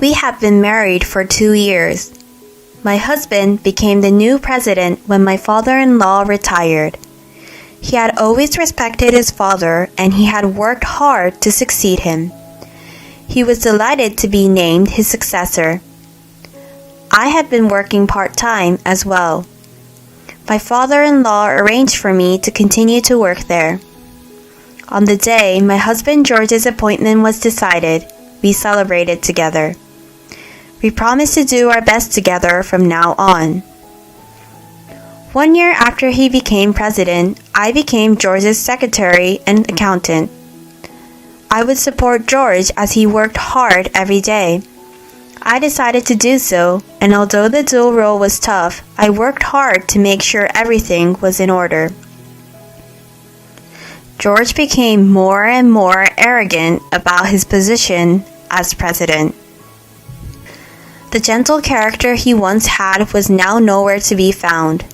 We have been married for 2 years. My husband became the new president when my father-in-law retired. He had always respected his father and he had worked hard to succeed him. He was delighted to be named his successor. I had been working part-time as well. My father-in-law arranged for me to continue to work there. On the day my husband George's appointment was decided, we celebrated together. We promised to do our best together from now on. 1 year after he became president, I became George's secretary and accountant. I would support George as he worked hard every day. I decided to do so, and although the dual role was tough, I worked hard to make sure everything was in order. George became more and more arrogant about his position as president. The gentle character he once had was now nowhere to be found.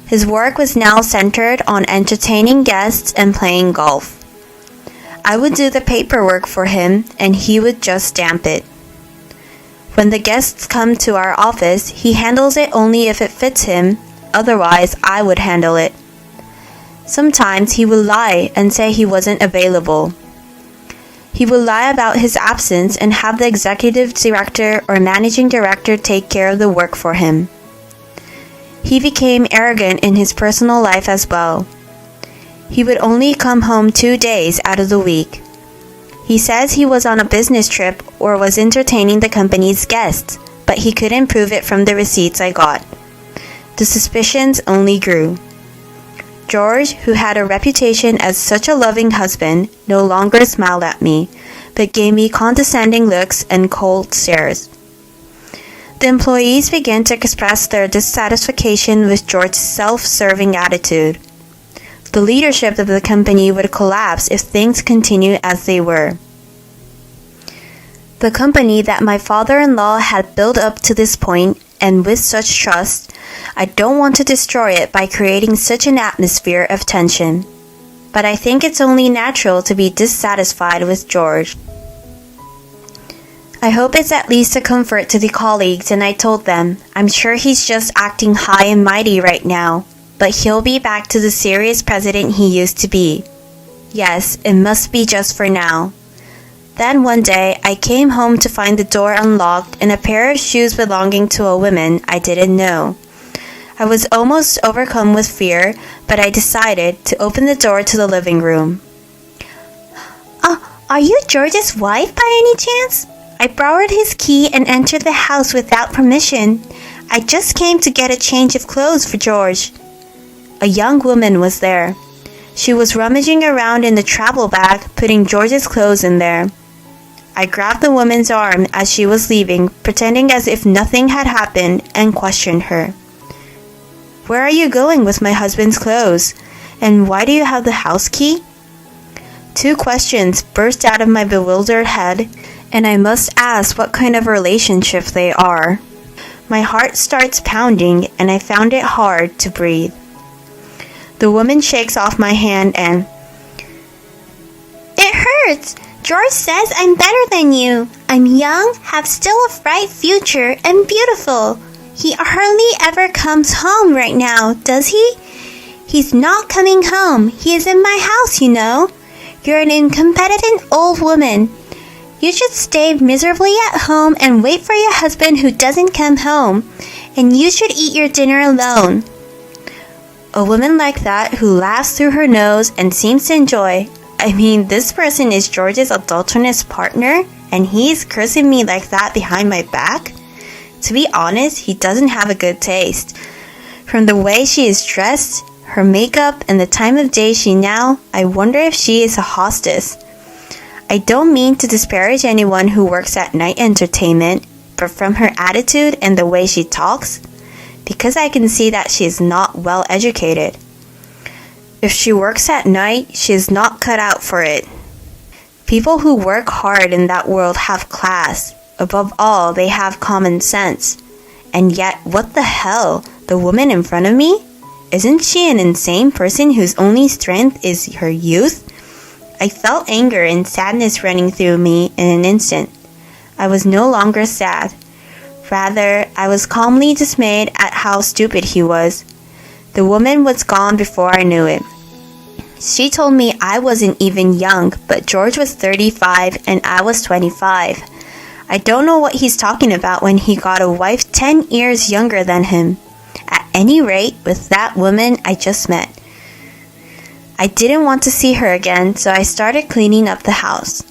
His work was now centered on entertaining guests and playing golf. I would do the paperwork for him and he would just stamp it. When the guests come to our office, he handles it only if it fits him, otherwise I would handle it. Sometimes he would lie and say he wasn't available. He would lie about his absence and have the executive director or managing director take care of the work for him. He became arrogant in his personal life as well. He would only come home 2 days out of the week. He says he was on a business trip or was entertaining the company's guests, but he couldn't prove it from the receipts I got. The suspicions only grew. George, who had a reputation as such a loving husband, no longer smiled at me, but gave me condescending looks and cold stares. The employees began to express their dissatisfaction with George's self-serving attitude. The leadership of the company would collapse if things continued as they were. The company that my father-in-law had built up to this point, and with such trust, I don't want to destroy it by creating such an atmosphere of tension. But I think it's only natural to be dissatisfied with George. I hope it's at least a comfort to the colleagues, and I told them, I'm sure he's just acting high and mighty right now, but he'll be back to the serious president he used to be. Yes, it must be just for now. Then one day, I came home to find the door unlocked and a pair of shoes belonging to a woman I didn't know. I was almost overcome with fear, but I decided to open the door to the living room. Are you George's wife by any chance? I borrowed his key and entered the house without permission. I just came to get a change of clothes for George. A young woman was there. She was rummaging around in the travel bag, putting George's clothes in there. I grabbed the woman's arm as she was leaving, pretending as if nothing had happened, and questioned her. Where are you going with my husband's clothes? And why do you have the house key? 2 questions burst out of my bewildered head, and I must ask what kind of relationship they are. My heart starts pounding, and I found it hard to breathe. The woman shakes off my hand and... It hurts! George says I'm better than you. I'm young, have still a bright future, and beautiful. He hardly ever comes home right now, does he? He's not coming home. He is in my house, you know. You're an incompetent old woman. You should stay miserably at home and wait for your husband who doesn't come home. And you should eat your dinner alone. A woman like that who laughs through her nose and seems to enjoy... this person is George's adulterous partner, and he's cursing me like that behind my back? To be honest, he doesn't have a good taste. From the way she is dressed, her makeup, and the time of day I wonder if she is a hostess. I don't mean to disparage anyone who works at night entertainment, but from her attitude and the way she talks, because I can see that she is not well educated. If she works at night, she is not cut out for it. People who work hard in that world have class. Above all, they have common sense. And yet, what the hell? The woman in front of me? Isn't she an insane person whose only strength is her youth? I felt anger and sadness running through me in an instant. I was no longer sad. Rather, I was calmly dismayed at how stupid he was. The woman was gone before I knew it. She told me I wasn't even young, but George was 35 and I was 25. I don't know what he's talking about when he got a wife 10 years younger than him. At any rate, with that woman I just met. I didn't want to see her again, so I started cleaning up the house.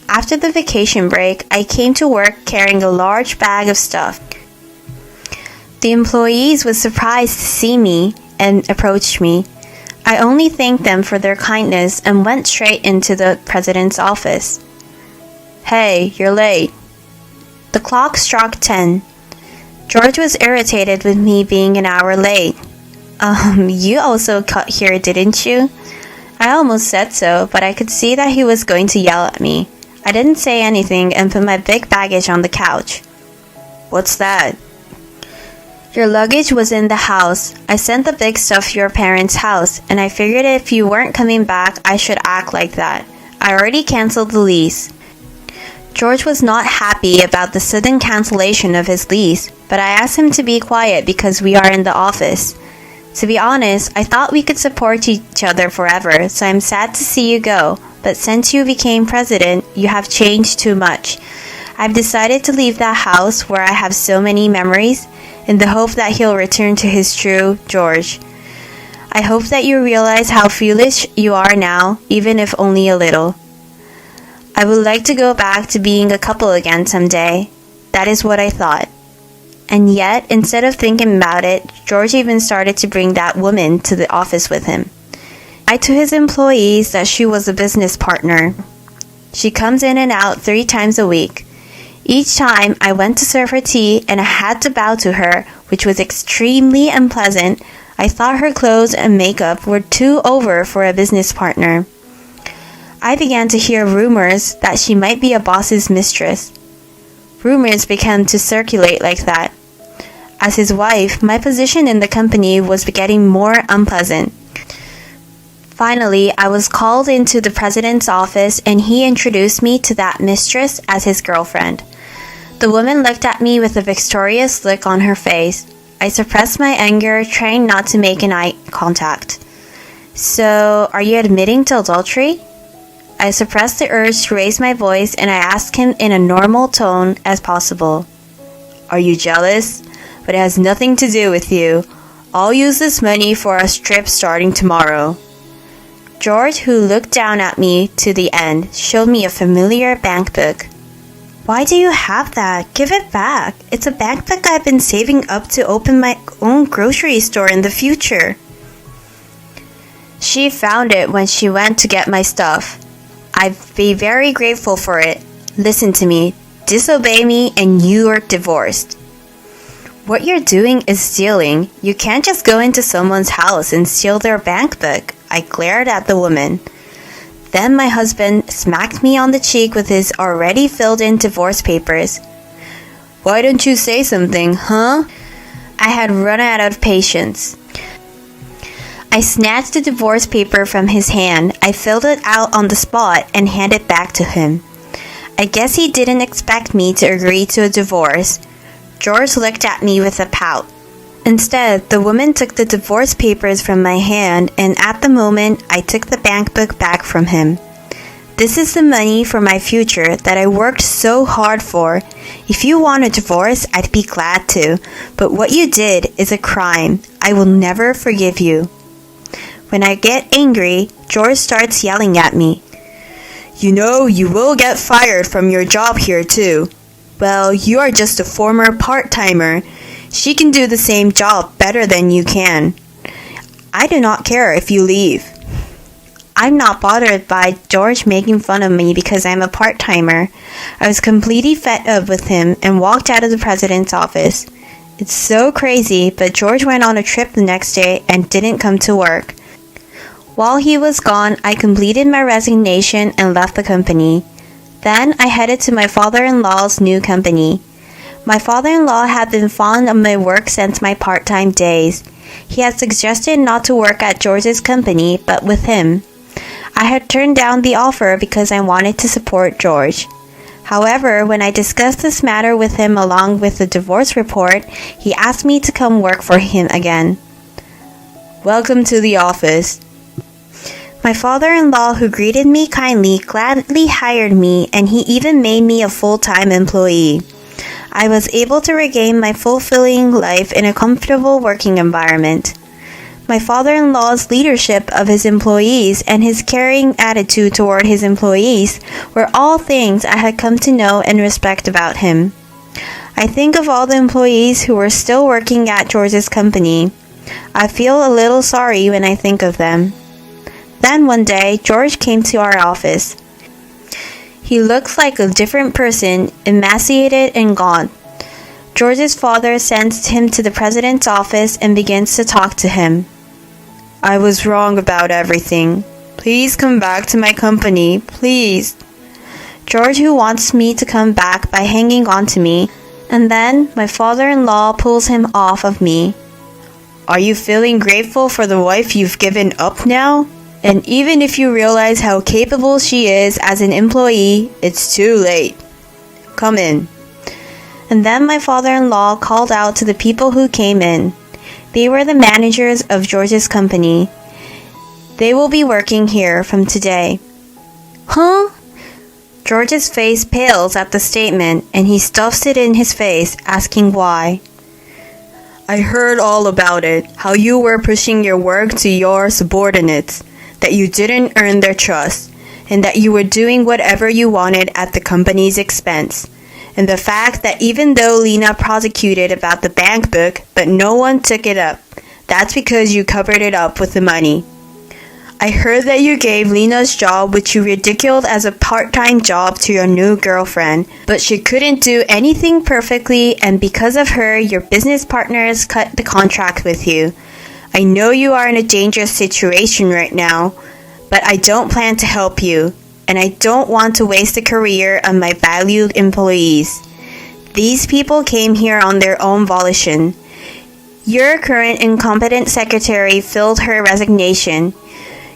After the vacation break, I came to work carrying a large bag of stuff. The employees were surprised to see me and approached me. I only thanked them for their kindness and went straight into the president's office. "Hey, you're late." The clock struck 10. George was irritated with me being an hour late. You also got here, didn't you?" I almost said so, but I could see that he was going to yell at me. I didn't say anything and put my big baggage on the couch. "What's that?" "Your luggage was in the house. I sent the big stuff to your parents' house, and I figured if you weren't coming back, I should act like that. I already canceled the lease." George was not happy about the sudden cancellation of his lease, but I asked him to be quiet because we are in the office. To be honest, I thought we could support each other forever, so I'm sad to see you go, but since you became president, you have changed too much. I've decided to leave that house where I have so many memories, in the hope that he'll return to his true George. I hope that you realize how foolish you are now, even if only a little. I would like to go back to being a couple again someday. That is what I thought. And yet, instead of thinking about it, George even started to bring that woman to the office with him. I told his employees that she was a business partner. She comes in and out 3 times a week. Each time I went to serve her tea and I had to bow to her, which was extremely unpleasant. I thought her clothes and makeup were too over for a business partner. I began to hear rumors that she might be a boss's mistress. Rumors began to circulate like that. As his wife, my position in the company was getting more unpleasant. Finally, I was called into the president's office and he introduced me to that mistress as his girlfriend. The woman looked at me with a victorious look on her face. I suppressed my anger, trying not to make an eye contact. "So, are you admitting to adultery?" I suppressed the urge to raise my voice and I asked him in a normal tone as possible. "Are you jealous? But it has nothing to do with you. I'll use this money for a trip starting tomorrow." George, who looked down at me to the end, showed me a familiar bank book. "Why do you have that? Give it back. It's a bank book I've been saving up to open my own grocery store in the future." She found it when she went to get my stuff. I'd be very grateful for it. Listen to me. Disobey me and you're divorced. What you're doing is stealing. You can't just go into someone's house and steal their bank book. I glared at the woman. Then my husband smacked me on the cheek with his already filled-in divorce papers. "Why don't you say something, huh?" I had run out of patience. I snatched the divorce paper from his hand. I filled it out on the spot and handed it back to him. I guess he didn't expect me to agree to a divorce. George looked at me with a pout. Instead, the woman took the divorce papers from my hand, and at the moment, I took the bank book back from him. This is the money for my future that I worked so hard for. If you want a divorce, I'd be glad to, but what you did is a crime. I will never forgive you. When I get angry, George starts yelling at me. "You know, you will get fired from your job here too. Well, you are just a former part-timer. She can do the same job better than you can. I do not care if you leave." I'm not bothered by George making fun of me because I'm a part-timer. I was completely fed up with him and walked out of the president's office. It's so crazy, but George went on a trip the next day and didn't come to work. While he was gone, I completed my resignation and left the company. Then I headed to my father-in-law's new company. My father-in-law had been fond of my work since my part-time days. He had suggested not to work at George's company, but with him. I had turned down the offer because I wanted to support George. However, when I discussed this matter with him along with the divorce report, he asked me to come work for him again. Welcome to the office. My father-in-law, who greeted me kindly, gladly hired me, and he even made me a full-time employee. I was able to regain my fulfilling life in a comfortable working environment. My father-in-law's leadership of his employees and his caring attitude toward his employees were all things I had come to know and respect about him. I think of all the employees who were still working at George's company. I feel a little sorry when I think of them. Then one day, George came to our office. He looked like a different person, emaciated and gaunt. George's father sends him to the president's office and begins to talk to him. I was wrong about everything. Please come back to my company, please. George, who wants me to come back by hanging on to me, and then my father-in-law pulls him off of me. Are you feeling grateful for the wife you've given up now? And even if you realize how capable she is as an employee, it's too late. Come in. And then my father-in-law called out to the people who came in. They were the managers of George's company. They will be working here from today. Huh? George's face pales at the statement, and he stuffs it in his face, asking why. I heard all about it, how you were pushing your work to your subordinates, that you didn't earn their trust, and that you were doing whatever you wanted at the company's expense. And the fact that even though Lena prosecuted about the bank book, but no one took it up, that's because you covered it up with the money. I heard that you gave Lena's job, which you ridiculed as a part-time job, to your new girlfriend, but she couldn't do anything perfectly, and because of her, your business partners cut the contract with you. I know you are in a dangerous situation right now, but I don't plan to help you. And I don't want to waste the career of my valued employees. These people came here on their own volition. Your current incompetent secretary filled her resignation.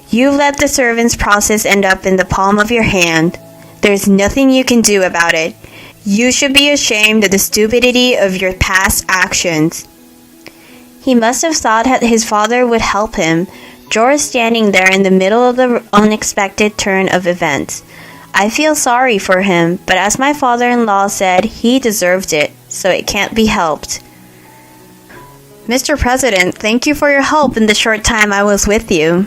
You let the servants' process end up in the palm of your hand. There's nothing you can do about it. You should be ashamed of the stupidity of your past actions. He must have thought that his father would help him. George standing there in the middle of the unexpected turn of events. I feel sorry for him, but as my father-in-law said, he deserved it, so it can't be helped. Mr. President, thank you for your help in the short time I was with you.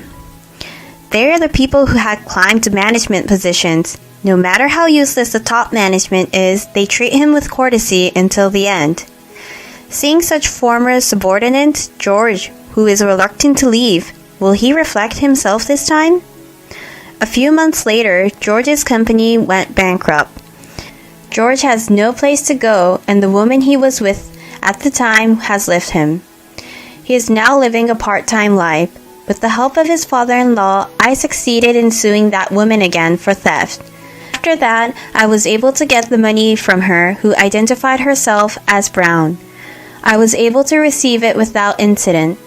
They are the people who had climbed to management positions. No matter how useless the top management is, they treat him with courtesy until the end. Seeing such former subordinates, George, who is reluctant to leave, will he reflect himself this time? A few months later, George's company went bankrupt. George has no place to go, and the woman he was with at the time has left him. He is now living a part-time life. With the help of his father-in-law, I succeeded in suing that woman again for theft. After that, I was able to get the money from her, who identified herself as Brown. I was able to receive it without incident.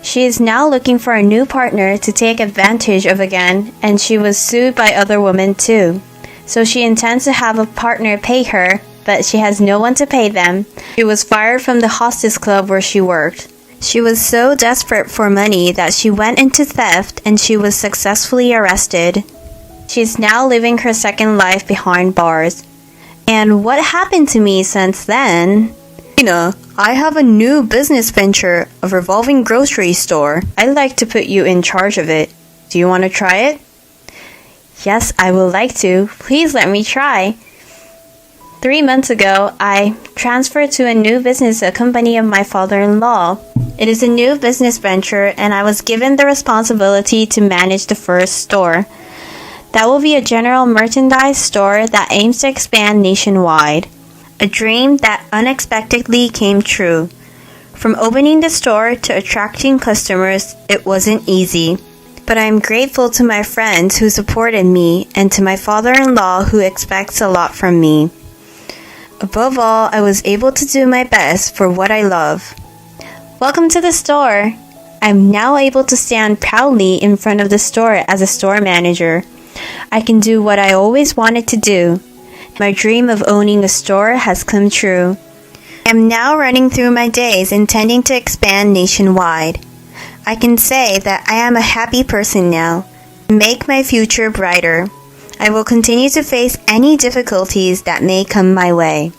She is now looking for a new partner to take advantage of again, and she was sued by other women too. So she intends to have a partner pay her, but she has no one to pay them. She was fired from the hostess club where she worked. She was so desperate for money that she went into theft, and she was successfully arrested. She is now living her second life behind bars. And what happened to me since then? Lena, I have a new business venture, a revolving grocery store. I'd like to put you in charge of it. Do you want to try it? Yes, I would like to. Please let me try. 3 months ago, I transferred to a new business, a company of my father-in-law. It is a new business venture, and I was given the responsibility to manage the first store. That will be a general merchandise store that aims to expand nationwide. A dream that unexpectedly came true. From opening the store to attracting customers, it wasn't easy. But I'm grateful to my friends who supported me and to my father-in-law who expects a lot from me. Above all, I was able to do my best for what I love. Welcome to the store. I'm now able to stand proudly in front of the store as a store manager. I can do what I always wanted to do. My dream of owning a store has come true. I am now running through my days intending to expand nationwide. I can say that I am a happy person now. Make my future brighter. I will continue to face any difficulties that may come my way.